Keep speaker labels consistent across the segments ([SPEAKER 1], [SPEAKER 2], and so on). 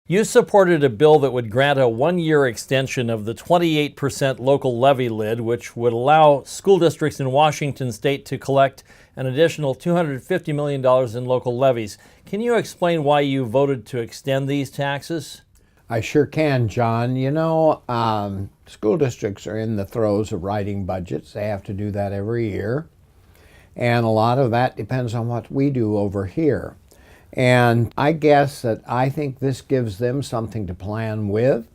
[SPEAKER 1] You supported a bill that would grant a one-year extension of the 28% local levy lid, which would allow school districts in Washington state to collect an additional $250 million in local levies. Can you explain why you voted to extend these taxes?
[SPEAKER 2] I sure can, John. School districts are in the throes of writing budgets. They have to do that every year. And a lot of that depends on what we do over here. And I guess that I think this gives them something to plan with.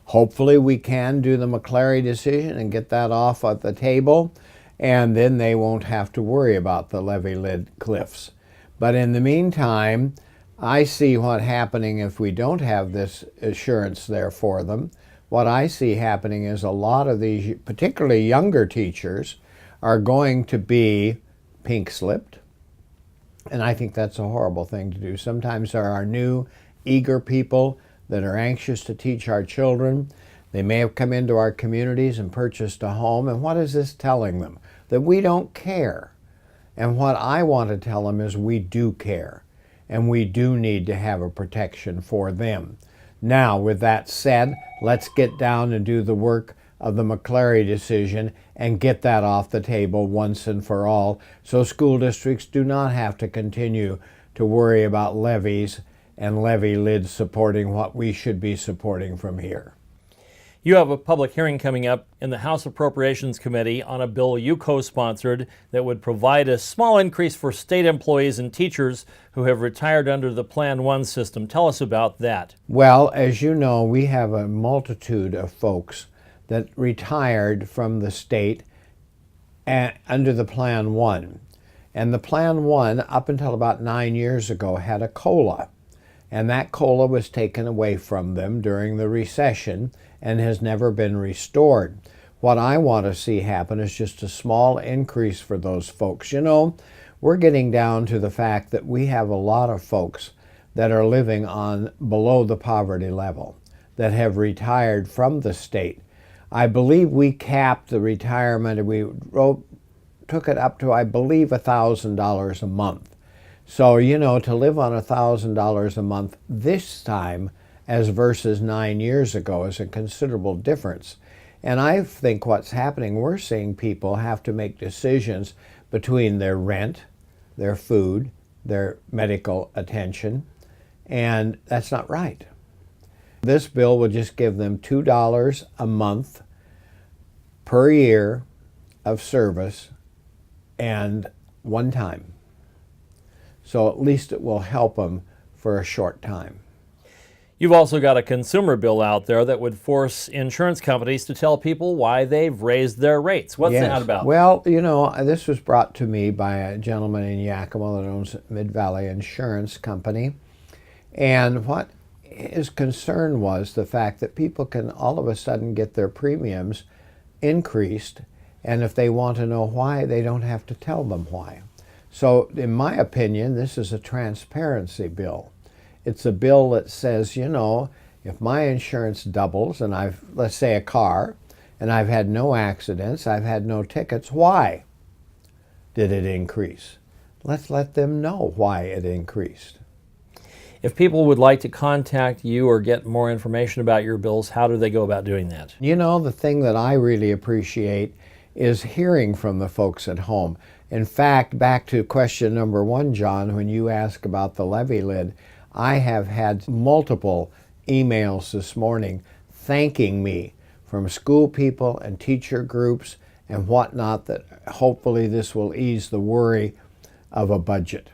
[SPEAKER 2] Hopefully we can do the McClary decision and get that off of the table, and then they won't have to worry about the levy lid cliffs. But in the meantime, I see what happening if we don't have this assurance there for them. What I see happening is a lot of these, particularly younger teachers, are going to be pink-slipped. And I think that's a horrible thing to do. Sometimes there are new, eager people that are anxious to teach our children. They may have come into our communities and purchased a home. And what is this telling them? That we don't care. And what I want to tell them is we do care. And we do need to have a protection for them. Now, with that said, let's get down and do the work of the McClary decision and get that off the table once and for all, so school districts do not have to continue to worry about levies and levy lids supporting what we should be supporting from here.
[SPEAKER 1] You have a public hearing coming up in the House Appropriations Committee on a bill you co-sponsored that would provide a small increase for state employees and teachers who have retired under the Plan 1 system. Tell us about that.
[SPEAKER 2] Well, as you know, we have a multitude of folks that retired from the state under the Plan 1. And the Plan 1, up until about 9 years ago, had a COLA. And that COLA was taken away from them during the recession and has never been restored. What I want to see happen is just a small increase for those folks. You know, we're getting down to the fact that we have a lot of folks that are living on below the poverty level that have retired from the state. I believe we capped the retirement and we took it up to, I believe, $1,000 a month. So, you know, to live on $1,000 a month this time as versus 9 years ago is a considerable difference. And I think what's happening, we're seeing people have to make decisions between their rent, their food, their medical attention, and that's not right. This bill would just give them $2 a month per year of service and one time. So at least it will help them for a short time.
[SPEAKER 1] You've also got a consumer bill out there that would force insurance companies to tell people why they've raised their rates. What's that about?
[SPEAKER 2] Well, you know, this was brought to me by a gentleman in Yakima that owns Mid-Valley Insurance Company. And what his concern was the fact that people can all of a sudden get their premiums increased, and if they want to know why, they don't have to tell them why. So in my opinion, this is a transparency bill. It's a bill that says, you know, if my insurance doubles and let's say a car, and I've had no accidents, I've had no tickets, why did it increase? Let's let them know why it increased.
[SPEAKER 1] If people would like to contact you or get more information about your bills, how do they go about doing that?
[SPEAKER 2] You know, the thing that I really appreciate is hearing from the folks at home. In fact, back to question number 1, John, when you ask about the levy lid, I have had multiple emails this morning thanking me from school people and teacher groups and whatnot that hopefully this will ease the worry of a budget.